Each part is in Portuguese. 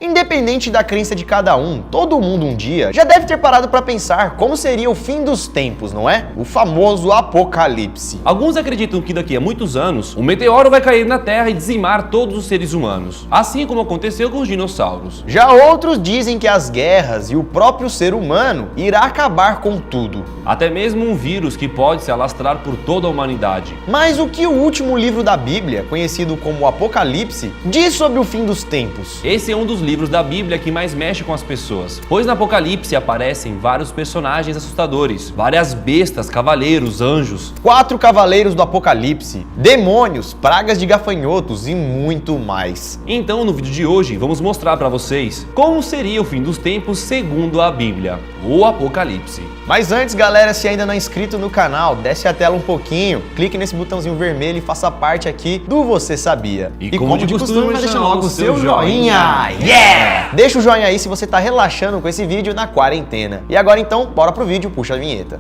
Independente da crença de cada um, todo mundo um dia já deve ter parado para pensar como seria o fim dos tempos, não é? O famoso apocalipse. Alguns acreditam que daqui a muitos anos, um meteoro vai cair na Terra e dizimar todos os seres humanos, assim como aconteceu com os dinossauros. Já outros dizem que as guerras e o próprio ser humano irá acabar com tudo. Até mesmo um vírus que pode se alastrar por toda a humanidade. Mas o que o último livro da Bíblia, conhecido como Apocalipse, diz sobre o fim dos tempos? Esse é um dos livros da Bíblia que mais mexe com as pessoas, pois no Apocalipse aparecem vários personagens assustadores, várias bestas, cavaleiros, anjos, 4 cavaleiros do Apocalipse, demônios, pragas de gafanhotos e muito mais. Então no vídeo de hoje vamos mostrar para vocês como seria o fim dos tempos segundo a Bíblia, o Apocalipse. Mas antes, galera, se ainda não é inscrito no canal, desce a tela um pouquinho, clique nesse botãozinho vermelho e faça parte aqui do Você Sabia. E como de costume, deixa logo o seu joinha. Yeah! Deixa o joinha aí se você tá relaxando com esse vídeo na quarentena. E agora então, bora pro vídeo, puxa a vinheta.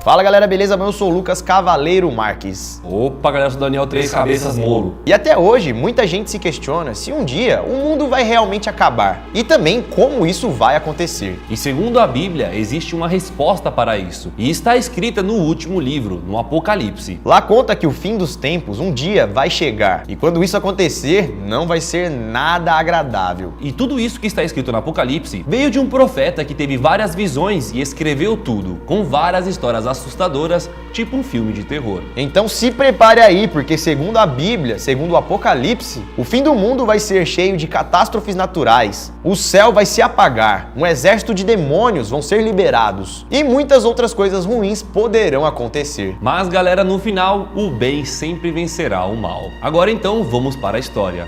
Fala galera, beleza? Eu sou o Lucas Cavaleiro Marques. Opa galera, eu sou o Daniel Três Cabeças Molo. E até hoje, muita gente se questiona se um dia o mundo vai realmente acabar e também como isso vai acontecer. E segundo a Bíblia, existe uma resposta para isso e está escrita no último livro, no Apocalipse. Lá conta que o fim dos tempos um dia vai chegar e quando isso acontecer, não vai ser nada agradável. E tudo isso que está escrito no Apocalipse veio de um profeta que teve várias visões e escreveu tudo, com várias histórias assustadoras, tipo um filme de terror. Então se prepare aí, porque segundo a Bíblia, segundo o Apocalipse, o fim do mundo vai ser cheio de catástrofes naturais, o céu vai se apagar, um exército de demônios vão ser liberados e muitas outras coisas ruins poderão acontecer. Mas galera, no final, o bem sempre vencerá o mal. Agora então, vamos para a história.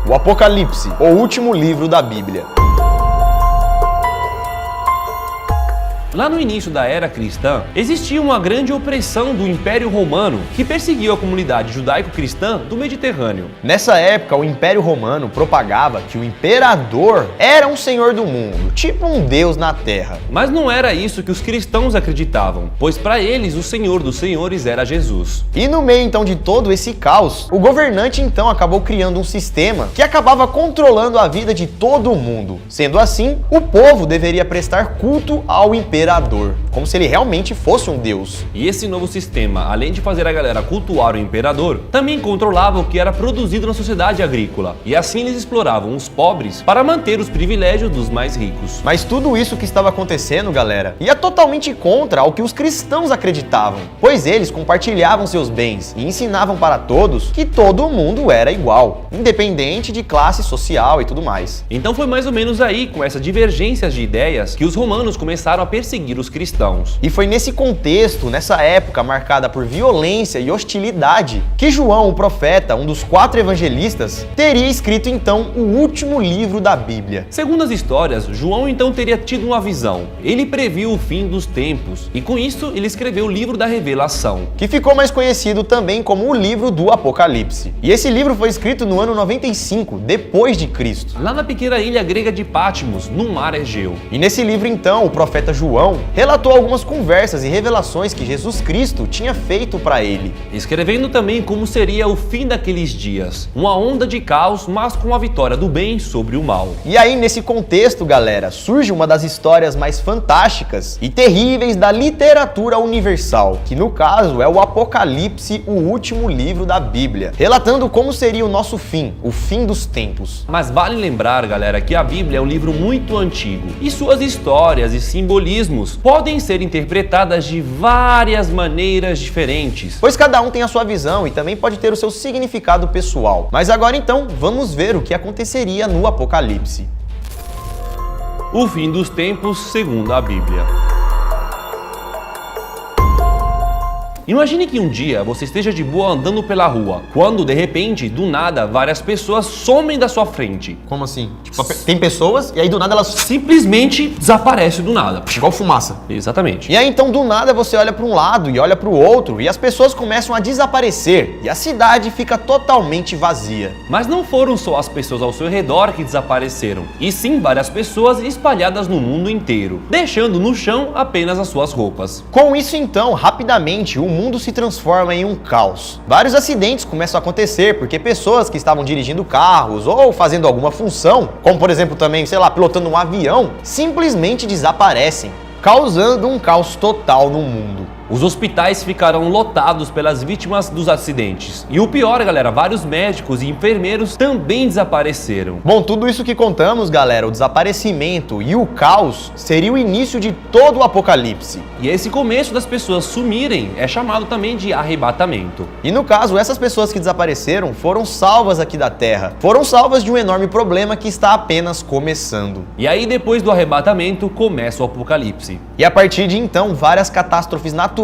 O Apocalipse, o último livro da Bíblia. Lá no início da era cristã, existia uma grande opressão do Império Romano que perseguiu a comunidade judaico-cristã do Mediterrâneo. Nessa época, o Império Romano propagava que o imperador era um senhor do mundo, tipo um deus na terra. Mas não era isso que os cristãos acreditavam, pois para eles o Senhor dos Senhores era Jesus. E no meio então de todo esse caos, o governante então acabou criando um sistema que acabava controlando a vida de todo mundo. Sendo assim, o povo deveria prestar culto ao imperador, como se ele realmente fosse um deus. E esse novo sistema, além de fazer a galera cultuar o imperador, também controlava o que era produzido na sociedade agrícola. E assim eles exploravam os pobres para manter os privilégios dos mais ricos. Mas tudo isso que estava acontecendo, galera, ia totalmente contra o que os cristãos acreditavam, pois eles compartilhavam seus bens e ensinavam para todos que todo mundo era igual, independente de classe social e tudo mais. Então foi mais ou menos aí, com essas divergências de ideias, que os romanos começaram a perseguir os cristãos. E foi nesse contexto, nessa época marcada por violência e hostilidade, que João, o profeta, um dos 4 evangelistas, teria escrito então o último livro da Bíblia. Segundo as histórias, João então teria tido uma visão. Ele previu o fim dos tempos e com isso ele escreveu o livro da Revelação, que ficou mais conhecido também como o livro do Apocalipse. E esse livro foi escrito no ano 95 depois de Cristo, lá na pequena ilha grega de Patmos, no mar Egeu. E nesse livro então, o profeta João relatou algumas conversas e revelações que Jesus Cristo tinha feito para ele, escrevendo também como seria o fim daqueles dias, uma onda de caos, mas com a vitória do bem sobre o mal. E aí nesse contexto, galera, surge uma das histórias mais fantásticas e terríveis da literatura universal, que no caso é o Apocalipse, o último livro da Bíblia, relatando como seria o nosso fim, o fim dos tempos. Mas vale lembrar, galera, que a Bíblia é um livro muito antigo e suas histórias e simbolismos podem ser interpretadas de várias maneiras diferentes, pois cada um tem a sua visão e também pode ter o seu significado pessoal. Mas agora então, vamos ver o que aconteceria no Apocalipse. O fim dos tempos segundo a Bíblia. Imagine que um dia você esteja de boa andando pela rua, quando de repente, do nada, várias pessoas somem da sua frente. Como assim? Tipo, tem pessoas e aí do nada elas Simplesmente desaparece do nada. igual fumaça. Exatamente. E aí então do nada você olha para um lado e olha para o outro e as pessoas começam a desaparecer e a cidade fica totalmente vazia. Mas não foram só as pessoas ao seu redor que desapareceram, e sim várias pessoas espalhadas no mundo inteiro, deixando no chão apenas as suas roupas. Com isso então, rapidamente o mundo se transforma em um caos. Vários acidentes começam a acontecer porque pessoas que estavam dirigindo carros ou fazendo alguma função, como por exemplo também, sei lá, pilotando um avião, simplesmente desaparecem, causando um caos total no mundo. Os hospitais ficaram lotados pelas vítimas dos acidentes. E o pior, galera, vários médicos e enfermeiros também desapareceram. Bom, tudo isso que contamos, galera, o desaparecimento e o caos seria o início de todo o apocalipse. E esse começo das pessoas sumirem é chamado também de arrebatamento. E no caso, essas pessoas que desapareceram foram salvas aqui da Terra. Foram salvas de um enorme problema que está apenas começando. E aí, depois do arrebatamento, começa o apocalipse. E a partir de então, várias catástrofes naturais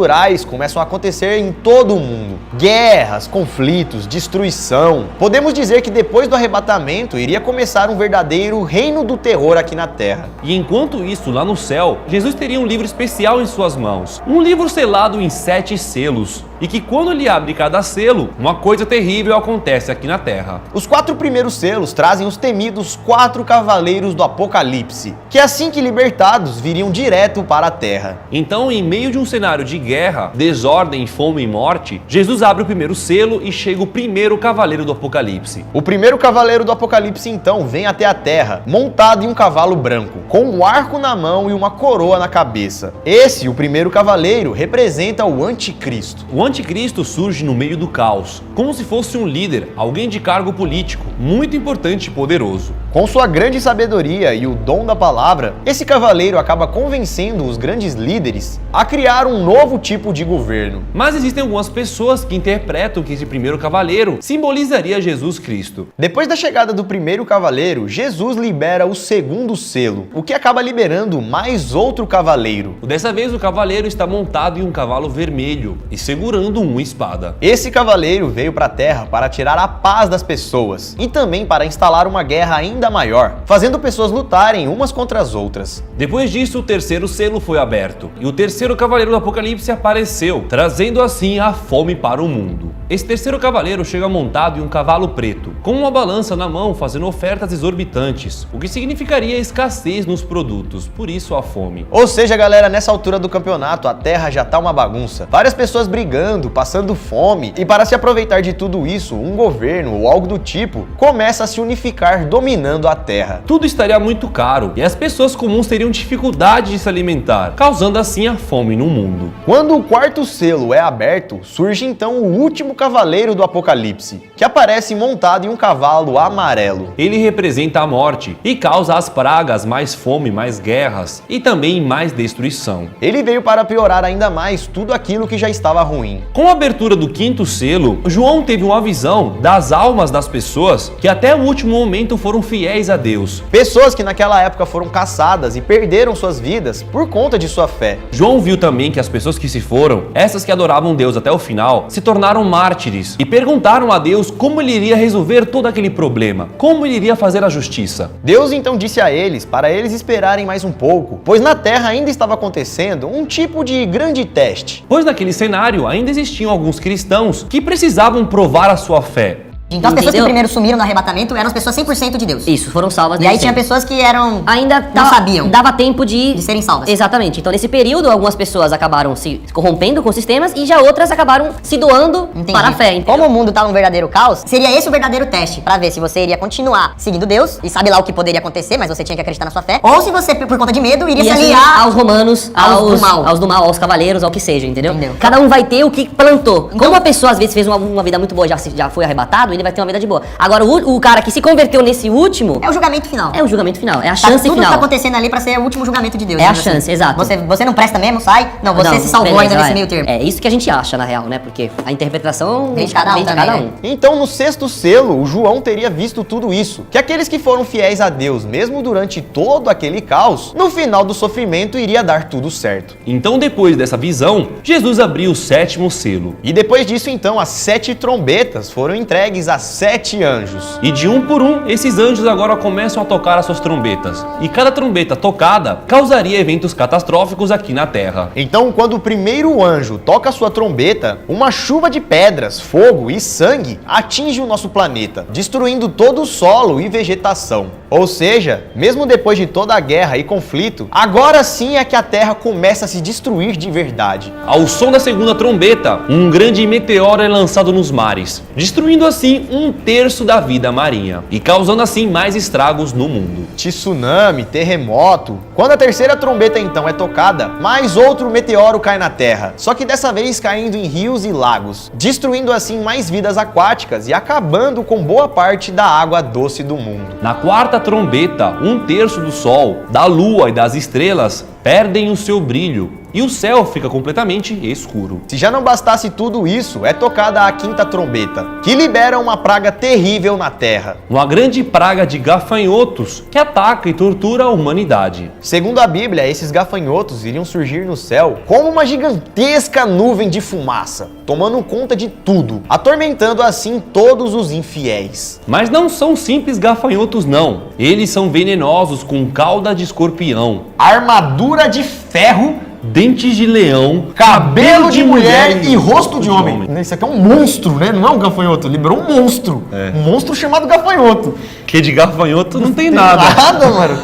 começam a acontecer em todo o mundo. Guerras, conflitos, destruição. Podemos dizer que depois do arrebatamento iria começar um verdadeiro reino do terror aqui na Terra. E enquanto isso, lá no céu, Jesus teria um livro especial em suas mãos. Um livro selado em 7 selos. E que quando ele abre cada selo, uma coisa terrível acontece aqui na Terra. Os 4 primeiros selos trazem os temidos 4 cavaleiros do Apocalipse, que assim que libertados viriam direto para a Terra. Então, em meio de um cenário de guerra, desordem, fome e morte, Jesus abre o primeiro selo e chega o primeiro cavaleiro do Apocalipse. O primeiro cavaleiro do Apocalipse então vem até a Terra, montado em um cavalo branco, com um arco na mão e uma coroa na cabeça. Esse, o primeiro cavaleiro, representa o Anticristo. O Anticristo surge no meio do caos, como se fosse um líder, alguém de cargo político, muito importante e poderoso. Com sua grande sabedoria e o dom da palavra, esse cavaleiro acaba convencendo os grandes líderes a criar um novo tipo de governo. Mas existem algumas pessoas que interpretam que esse primeiro cavaleiro simbolizaria Jesus Cristo. Depois da chegada do primeiro cavaleiro, Jesus libera o segundo selo, o que acaba liberando mais outro cavaleiro. Dessa vez o cavaleiro está montado em um cavalo vermelho e segurando uma espada. Esse cavaleiro veio para a Terra para tirar a paz das pessoas e também para instalar uma guerra ainda maior, fazendo pessoas lutarem umas contra as outras. Depois disso, o terceiro selo foi aberto e o terceiro cavaleiro do Apocalipse apareceu, trazendo assim a fome para o mundo. Esse terceiro cavaleiro chega montado em um cavalo preto, com uma balança na mão fazendo ofertas exorbitantes, o que significaria escassez nos produtos, por isso a fome. Ou seja, galera, nessa altura do campeonato a Terra já tá uma bagunça. Várias pessoas brigando, passando fome, e para se aproveitar de tudo isso, um governo ou algo do tipo começa a se unificar dominando a Terra. Tudo estaria muito caro e as pessoas comuns teriam dificuldade de se alimentar, causando assim a fome no mundo. Quando o quarto selo é aberto, surge então o último cavaleiro do Apocalipse, que aparece montado em um cavalo amarelo. Ele representa a morte e causa as pragas, mais fome, mais guerras e também mais destruição. Ele veio para piorar ainda mais tudo aquilo que já estava ruim. Com a abertura do quinto selo, João teve uma visão das almas das pessoas que até o último momento foram fiéis a Deus. Pessoas que naquela época foram caçadas e perderam suas vidas por conta de sua fé. João viu também que as pessoas que se foram, essas que adoravam Deus até o final, se tornaram mártires e perguntaram a Deus como ele iria resolver todo aquele problema, como ele iria fazer a justiça. Deus então disse a eles para eles esperarem mais um pouco, pois na Terra ainda estava acontecendo um tipo de grande teste. Pois naquele cenário ainda existiam alguns cristãos que precisavam provar a sua fé. Então as pessoas que primeiro sumiram no arrebatamento eram as pessoas 100% de Deus. Isso, foram salvas. E aí tinha pessoas que eram... ainda não sabiam. Dava tempo de serem salvas. Exatamente. Então nesse período algumas pessoas acabaram se corrompendo com os sistemas e já outras acabaram se doando para a fé. Entendeu? Como o mundo tá num verdadeiro caos, seria esse o verdadeiro teste pra ver se você iria continuar seguindo Deus e sabe lá o que poderia acontecer, mas você tinha que acreditar na sua fé, ou se você por conta de medo iria se aliar aos romanos, aos do mal, aos cavaleiros, ao que seja, entendeu? Cada um vai ter o que plantou. Então, como a pessoa às vezes fez uma vida muito boa, já foi arrebatado, vida e vai ter uma vida de boa. Agora, o cara que se converteu nesse último... É o julgamento final. É o julgamento final, é a chance Tudo final. tá acontecendo ali pra ser o último julgamento de Deus. É a digamos assim. chance, exato. Você não presta mesmo, sai. Não, você se salvou beleza, ainda nesse meio termo. É isso que a gente acha, na real, né? Porque a interpretação Vem de cada um também, né? Então, no sexto selo, o João teria visto tudo isso. Que aqueles que foram fiéis a Deus, mesmo durante todo aquele caos, no final do sofrimento iria dar tudo certo. Então, depois dessa visão, Jesus abriu o sétimo selo. E depois disso, então, as 7 trombetas foram entregues a 7 anjos. E de um por um, esses anjos agora começam a tocar as suas trombetas. E cada trombeta tocada causaria eventos catastróficos aqui na Terra. Então, quando o primeiro anjo toca a sua trombeta, uma chuva de pedras, fogo e sangue atinge o nosso planeta, destruindo todo o solo e vegetação. Ou seja, mesmo depois de toda a guerra e conflito, agora sim é que a Terra começa a se destruir de verdade. Ao som da segunda trombeta, um grande meteoro é lançado nos mares, destruindo assim 1/3 da vida marinha e causando assim mais estragos no mundo. Tsunami, terremoto. Quando a terceira trombeta então é tocada, mais outro meteoro cai na Terra, só que dessa vez caindo em rios e lagos, destruindo assim mais vidas aquáticas e acabando com boa parte da água doce do mundo. Na quarta trombeta, 1/3 do Sol, da Lua e das estrelas perdem o seu brilho e o céu fica completamente escuro. Se já não bastasse tudo isso, é tocada a quinta trombeta, que libera uma praga terrível na Terra. Uma grande praga de gafanhotos que ataca e tortura a humanidade. Segundo a Bíblia, esses gafanhotos iriam surgir no céu como uma gigantesca nuvem de fumaça, tomando conta de tudo, atormentando assim todos os infiéis. Mas não são simples gafanhotos não, eles são venenosos com cauda de escorpião, Armadura de ferro, dentes de leão, cabelo de mulher e rosto de homem. Isso aqui é um monstro, né? Não é um gafanhoto, liberou um monstro. Um monstro chamado gafanhoto. Que de gafanhoto não tem nada. Nada, mano.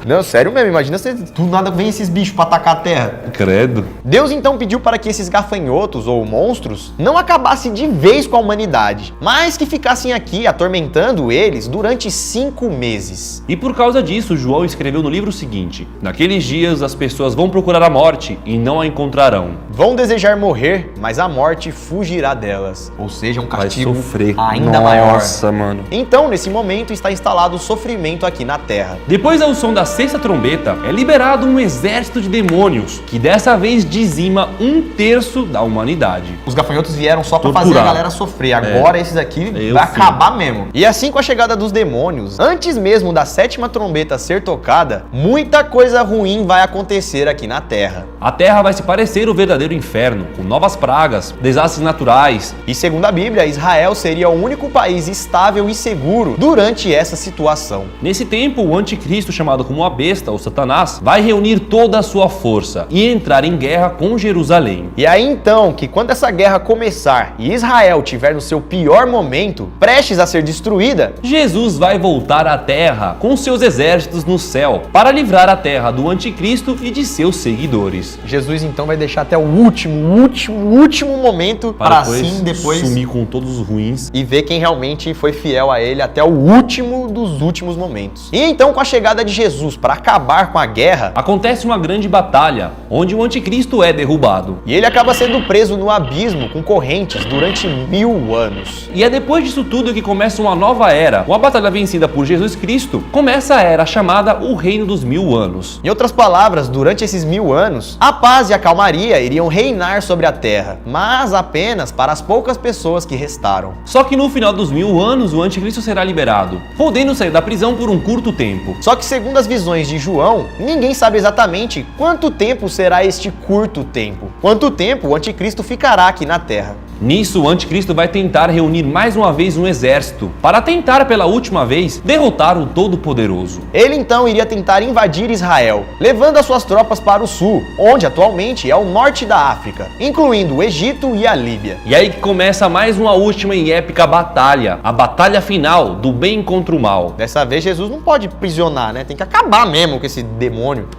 Não, sério mesmo, imagina se do nada vem esses bichos pra atacar a Terra. Credo. Deus então pediu para que esses gafanhotos ou monstros não acabassem de vez com a humanidade, mas que ficassem aqui atormentando eles durante 5 meses. E por causa disso, João escreveu no livro o seguinte: naqueles dias as pessoas vão procurar a morte e não a encontrarão. Vão desejar morrer, mas a morte fugirá delas. Ou seja, um castigo ainda maior. Nossa, mano. Então, nesse momento, está instalado o sofrimento aqui na Terra. Depois ao som da sexta trombeta, é liberado um exército de demônios, que dessa vez dizima 1/3 da humanidade. Os gafanhotos vieram só pra Torturar. fazer a galera sofrer. Agora esses aqui vai acabar mesmo. E assim, com a chegada dos demônios, antes mesmo da sétima trombeta ser tocada, muita coisa ruim vai acontecer aqui na Terra. A Terra vai se parecer o verdadeiro inferno, com novas pragas, desastres naturais. E segundo a Bíblia, Israel seria o único país estável e seguro durante essa situação. Nesse tempo, o anticristo, chamado como a besta ou Satanás, vai reunir toda a sua força e entrar em guerra com Jerusalém. E aí então, que quando essa guerra começar e Israel tiver no seu pior momento, prestes a ser destruída, Jesus vai voltar à Terra com seus exércitos no céu para livrar a Terra do anticristo e de seus seguidores. Jesus então vai deixar até o último momento para assim depois sumir com todos os ruins e ver quem realmente foi fiel a ele até o último dos últimos momentos. E então, com a chegada de Jesus para acabar com a guerra, acontece uma grande batalha, onde o anticristo é derrubado. E ele acaba sendo preso no abismo com correntes durante 1000 anos. E é depois disso tudo que começa uma nova era. Com a batalha vencida por Jesus Cristo, começa a era chamada o Reino dos 1000 anos. Em outras palavras, durante esses 1000 anos, a paz e a calmaria iriam reinar sobre a terra, mas apenas para as poucas pessoas que restaram. Só que no final dos 1000 anos, o anticristo será liberado, podendo sair da prisão por um curto tempo. Só que segundo as visões de João, ninguém sabe exatamente quanto tempo será este curto tempo. Quanto tempo o anticristo ficará aqui na terra. Nisso, o anticristo vai tentar reunir mais uma vez um exército, para tentar pela última vez derrotar o Todo-Poderoso. Ele então iria tentar invadir Israel, levando as suas tropas para o sul, onde atualmente é o norte da África, incluindo o Egito e a Líbia. E aí que começa mais uma última e épica batalha, a batalha final do bem contra o mal. Dessa vez Jesus não pode prisionar, né? Tem que acabar mesmo com esse demônio.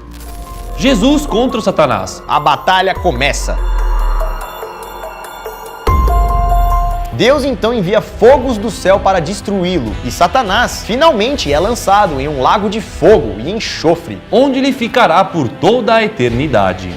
Jesus contra o Satanás. A batalha começa. Deus então envia fogos do céu para destruí-lo, e Satanás finalmente é lançado em um lago de fogo e enxofre, onde ele ficará por toda a eternidade.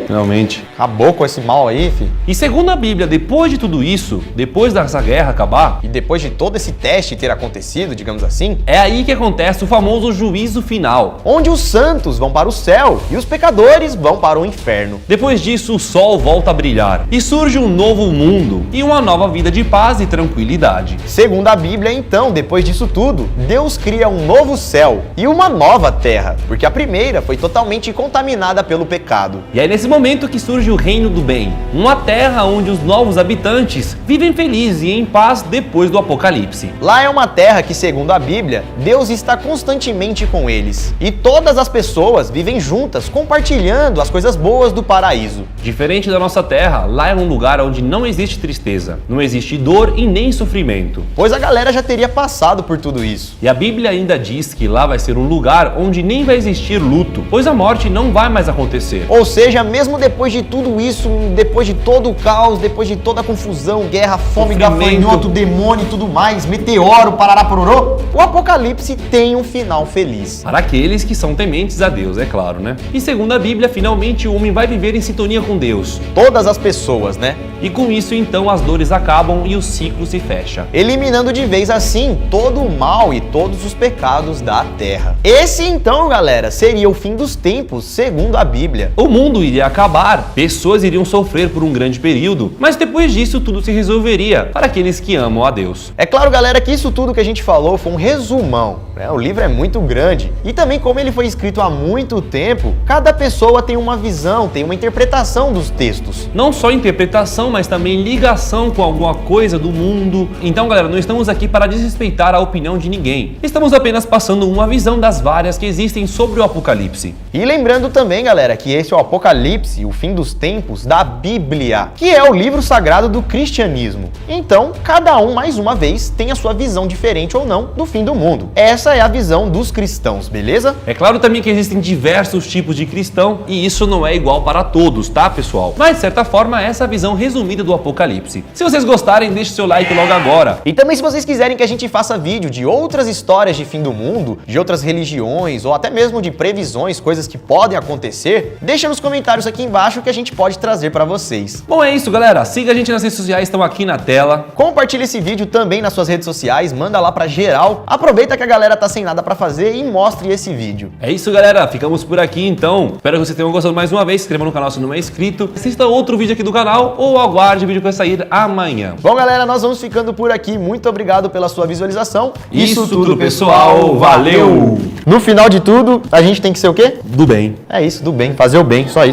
Finalmente. Acabou com esse mal aí, filho. E segundo a Bíblia, depois de tudo isso, depois dessa guerra acabar, E depois de todo esse teste ter acontecido, digamos assim, é aí que acontece o famoso juízo final. onde os santos vão para o céu e os pecadores vão para o inferno. Depois disso, o sol volta a brilhar e surge um novo mundo e uma nova vida de paz e tranquilidade. Segundo a Bíblia, então, depois disso tudo, Deus cria um novo céu e uma nova terra, porque a primeira foi totalmente contaminada pelo pecado. E é nesse momento que surge o reino do bem, uma terra onde os novos habitantes vivem felizes e em paz depois do apocalipse. Lá é uma terra que, segundo a Bíblia, Deus está constantemente com eles. E todas as pessoas vivem juntas, compartilhando as coisas boas do paraíso. Diferente da nossa terra, lá é um lugar onde não existe tristeza, não existe dor e nem sofrimento. Pois a galera já teria passado por tudo isso. E a Bíblia ainda diz que lá vai ser um lugar onde nem vai existir luto, pois a morte não vai mais acontecer. Ou seja, mesmo depois de tudo isso, depois de todo o caos, depois de toda a confusão, guerra, fome, Sofrimento. gafanhoto, demônio e tudo mais, meteoro, parará pororô, o Apocalipse tem um final feliz. Para aqueles que são tementes a Deus, é claro, né? E segundo a Bíblia, finalmente o homem vai viver em sintonia com Deus. Todas as pessoas, né? E com isso, então, as dores acabam e o ciclo se fecha. Eliminando de vez assim todo o mal e todos os pecados da terra. Esse então, galera, seria o fim dos tempos, segundo a Bíblia. O mundo iria acabar, pessoas iriam sofrer por um grande período, mas depois disso tudo se resolveria para aqueles que amam a Deus. É claro, galera, que isso tudo que a gente falou foi um resumão, né? O livro é muito grande e também, como ele foi escrito há muito tempo, cada pessoa tem uma visão, tem uma interpretação dos textos. Não só interpretação, mas também ligação com alguma coisa do mundo. Então, galera, não estamos aqui para desrespeitar a opinião de ninguém. Estamos apenas passando uma visão das várias que existem sobre o Apocalipse. E lembrando também, galera, que esse é o Apocalipse, o fim dos tempos da Bíblia, que é o livro sagrado do cristianismo. Então, cada um, mais uma vez, tem a sua visão diferente ou não do fim do mundo. Essa é a visão dos cristãos, beleza? É claro também que existem diversos tipos de cristão e isso não é igual para todos, tá, pessoal? Mas, de certa forma, essa é a visão resumida do Apocalipse. Se vocês gostarem, deixe seu like logo agora. E também, se vocês quiserem que a gente faça vídeo de outras histórias de fim do mundo, de outras religiões ou até mesmo de previsões, coisas que podem acontecer, deixa nos comentários aqui embaixo que a gente pode trazer para vocês. Bom, é isso, galera. Siga a gente nas redes sociais, estão aqui na tela. Compartilhe esse vídeo também nas suas redes sociais, manda lá pra geral. Aproveita que a galera tá sem nada pra fazer e mostre esse vídeo. É isso, galera. Ficamos por aqui, então. Espero que vocês tenham gostado mais uma vez. Se inscreva no canal se não é inscrito. Assista outro vídeo aqui do canal ou aguarde o vídeo que vai sair amanhã. Bom, galera, nós vamos ficando por aqui. Muito obrigado pela sua visualização. Isso tudo, pessoal. Valeu! No final de tudo, a gente tem que ser o quê? Do bem. É isso, do bem, fazer o bem, só isso.